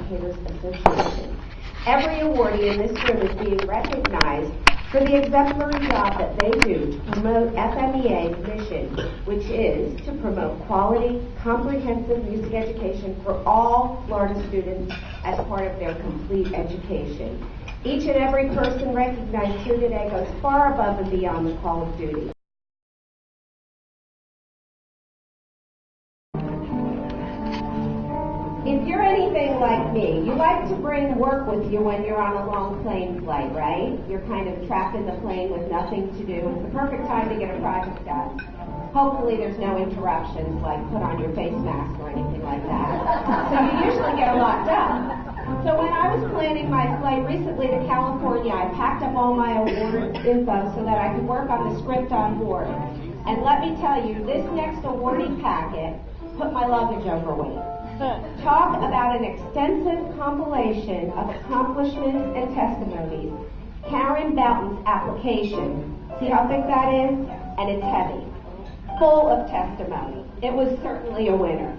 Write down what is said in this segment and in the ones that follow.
Educators Association. Every awardee in this room is being recognized for the exemplary job that they do to promote FMEA's mission, which is to promote quality, comprehensive music education for all Florida students as part of their complete education. Each and every person recognized here today goes far above and beyond the call of duty. If you're anything like me, you like to bring work with you when you're on a long plane flight, right? You're kind of trapped in the plane with nothing to do. It's the perfect time to get a project done. Hopefully there's no interruptions like put on your face mask or anything like that. So you usually get a lot done. So when I was planning my flight recently to California, I packed up all my award info so that I could work on the script on board. And let me tell you, this next awardee packet put my luggage overweight. Talk about an extensive compilation of accomplishments and testimonies. Karen Bouton's application. See how thick that is? And it's heavy. Full of testimony. It was certainly a winner.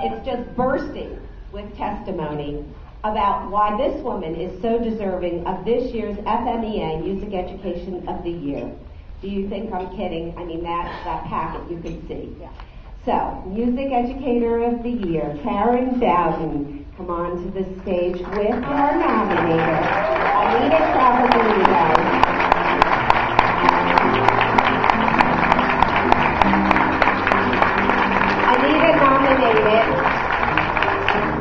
It's just bursting with testimony about why this woman is so deserving of this year's FMEA Music Education of the Year. Do you think I'm kidding? I mean, that packet you can see. Yeah. So, Music Educator of the Year, Karen Bouton, come on to the stage with our nominator. I need it probably, you guys. I need it nominated,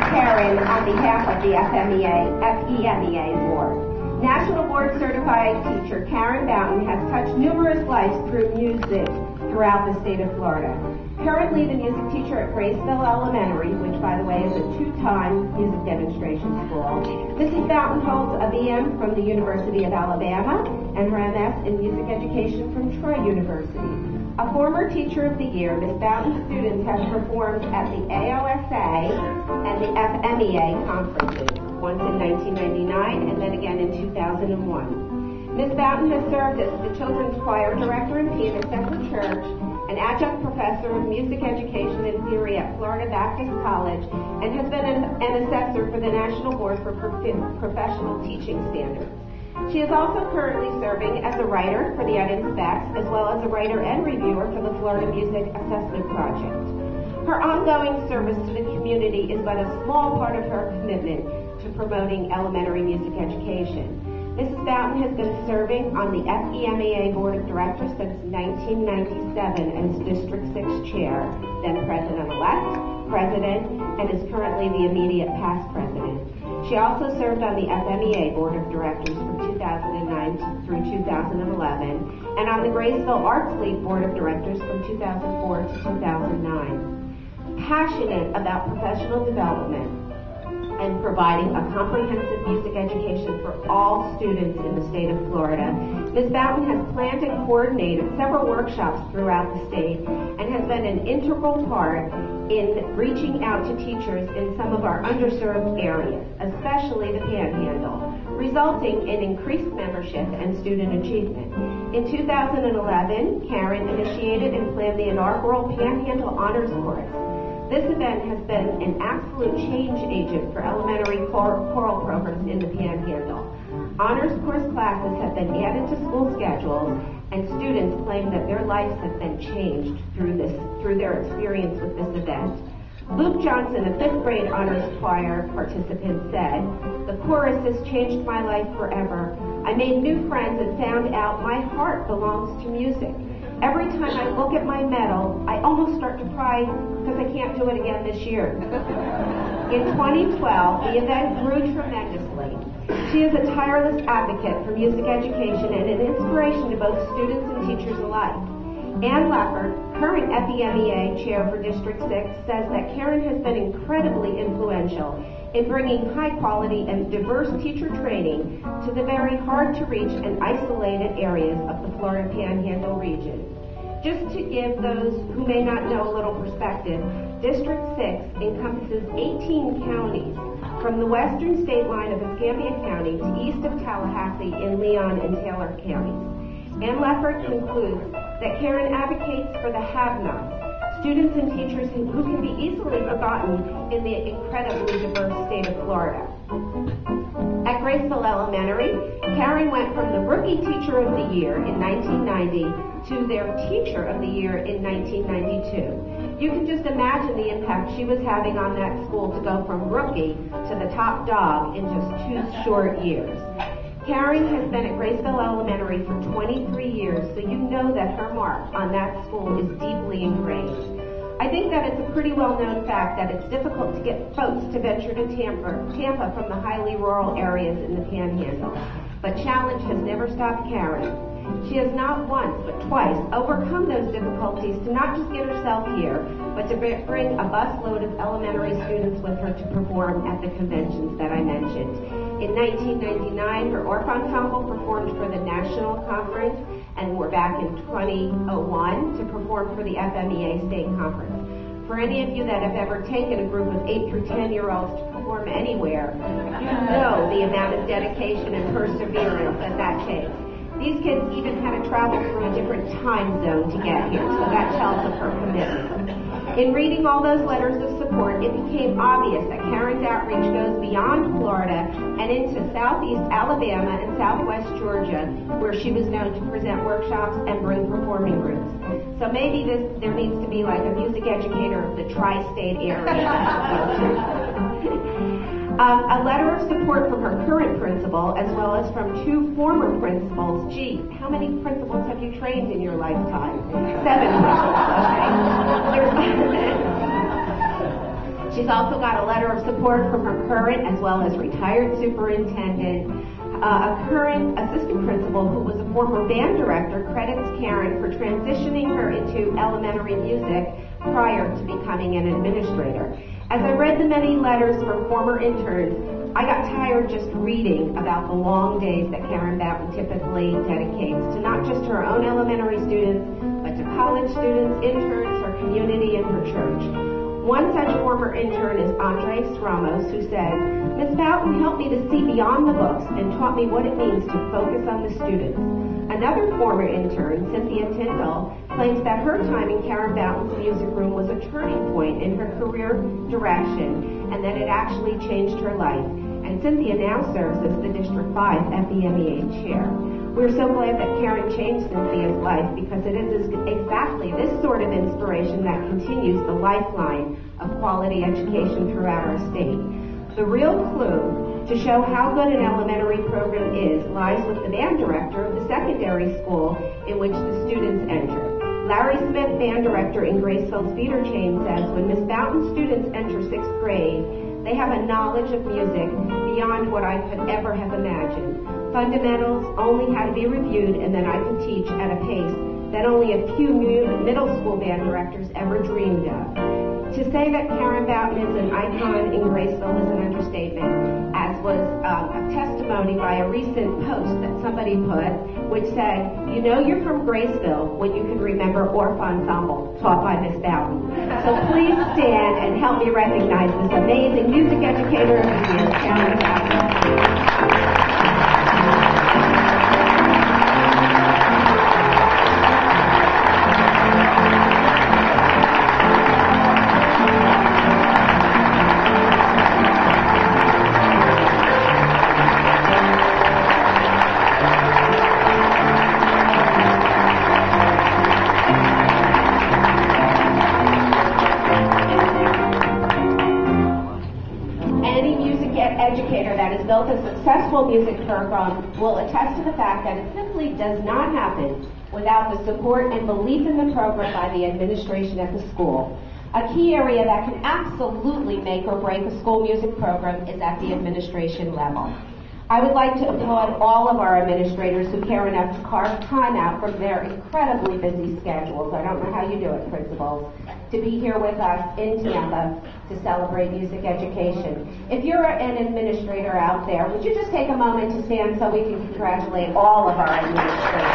Karen, on behalf of the FMEA Award. National Board Certified Teacher Karen Bouton has touched numerous lives through music throughout the state of Florida. Currently the music teacher at Graceville Elementary, which by the way is a two-time music demonstration school. Mrs. Bouton holds a BM from the University of Alabama and her MS in music education from Troy University. A former Teacher of the Year, Ms. Bouton's students have performed at the AOSA and the FMEA conferences, once in 1999 and then again in 2001. Ms. Bouton has served as the Children's Choir Director and pianist at the church, an adjunct professor of music education and theory at Florida Baptist College, and has been an assessor for the National Board for Professional Teaching Standards. She is also currently serving as a writer for the EdInspects, as well as a writer and reviewer for the Florida Music Assessment Project. Her ongoing service to the community is but a small part of her commitment to promoting elementary music education. Mrs. Bouton has been serving on the FMEA Board of Directors since 1997 as District 6 Chair, then President-elect, President, and is currently the immediate past President. She also served on the FMEA Board of Directors from 2009 through 2011, and on the Graceville Arts League Board of Directors from 2004 to 2009. Passionate about professional development and providing a comprehensive music education for all students in the state of Florida, Ms. Bouton has planned and coordinated several workshops throughout the state and has been an integral part in reaching out to teachers in some of our underserved areas, especially the Panhandle, resulting in increased membership and student achievement. In 2011, Karen initiated and planned the inaugural Panhandle Honors Course. This event has been an absolute change agent for elementary choral programs in the Panhandle. Honors course classes have been added to school schedules, and students claim that their lives have been changed through their experience with this event. Luke Johnson, a 5th grade honors choir participant, said, "The chorus has changed my life forever. I made new friends and found out my heart belongs to music. Every time I look at my medal, I almost start to cry because I can't do it again this year." In 2012, the event grew tremendously. She is a tireless advocate for music education and an inspiration to both students and teachers alike. Ann Leffert, current FMEA Chair for District 6, says that Karen has been incredibly influential in bringing high-quality and diverse teacher training to the very hard-to-reach and isolated areas of the Florida Panhandle region. Just to give those who may not know a little perspective, District 6 encompasses 18 counties, from the western state line of Escambia County to east of Tallahassee in Leon and Taylor counties. Ann Leffert concludes that Karen advocates for the have-nots, students and teachers who can be easily forgotten in the incredibly diverse state of Florida. At Graceville Elementary, Karen went from the Rookie Teacher of the Year in 1990 to their Teacher of the Year in 1992. You can just imagine the impact she was having on that school to go from rookie to the top dog in just 2 short years. Karen has been at Graceville Elementary for 23 years, so you know that her mark on that school is deeply ingrained. I think that it's a pretty well-known fact that it's difficult to get folks to venture to Tampa from the highly rural areas in the Panhandle. But challenge has never stopped Karen. She has not once, but twice, overcome those difficulties to not just get herself here, but to bring a busload of elementary students with her to perform at the conventions that I mentioned. In 1999, her Orff Ensemble performed for the National Conference, and we're back in 2001 to perform for the FMEA State Conference. For any of you that have ever taken a group of 8 through 10-year-olds to perform anywhere, you know the amount of dedication and perseverance that takes. These kids even had to travel through a different time zone to get here, so that tells of her commitment. In reading all those letters of support, it became obvious that Karen's outreach goes beyond Florida and into Southeast Alabama and Southwest Georgia, where she was known to present workshops and bring performing groups. So maybe there needs to be like a music educator of the tri-state area. A letter of support from her current principal, as well as from 2 former principals. Gee, how many principals have you trained in your lifetime? 7 principals, okay. She's also got a letter of support from her current, as well as retired superintendent. A current assistant principal who was a former band director credits Karen for transitioning her into elementary music prior to becoming an administrator. As I read the many letters from former interns, I got tired just reading about the long days that Karen Bouton typically dedicates to not just her own elementary students, but to college students, interns, her community, and her church. One such former intern is Andres Ramos, who says, "Ms. Bouton helped me to see beyond the books and taught me what it means to focus on the students." Another former intern, Cynthia Tyndall, claims that her time in Karen Bouton's music room was a turning point in her career direction and that it actually changed her life. And Cynthia now serves as the District 5 FMEA chair. We're so glad that Karen changed Cynthia's life because it is exactly this sort of inspiration that continues the lifeline of quality education throughout our state. The real clue to show how good an elementary program is lies with the band director of the secondary school in which the students enter. Larry Smith, band director in Graceville's feeder chain, says when Ms. Bouton's students enter 6th grade, they have a knowledge of music beyond what I could ever have imagined. Fundamentals only had to be reviewed, and then I could teach at a pace that only a few middle school band directors ever dreamed of. To say that Karen Bouton is an icon in Graceville is an understatement, as was a testimony by a recent post that somebody put, which said, "You know you're from Graceville when you can remember Orff Ensemble taught by Miss Bouton." So please stand and help me recognize this amazing music educator of the year, Karen Bouton. Educator that has built a successful music program will attest to the fact that it simply does not happen without the support and belief in the program by the administration at the school. A key area that can absolutely make or break a school music program is at the administration level. I would like to applaud all of our administrators who care enough to carve time out from their incredibly busy schedules. I don't know how you do it, principals, to be here with us in Tampa to celebrate music education. If you're an administrator out there, would you just take a moment to stand so we can congratulate all of our administrators?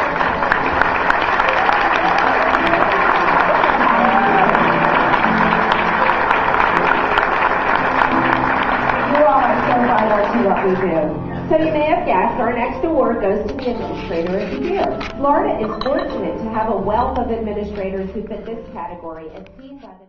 You all are so vital to what we do. So you may have guessed our next award goes to the Administrator of the Year. Florida is fortunate to have a wealth of administrators who fit this category, as seen by the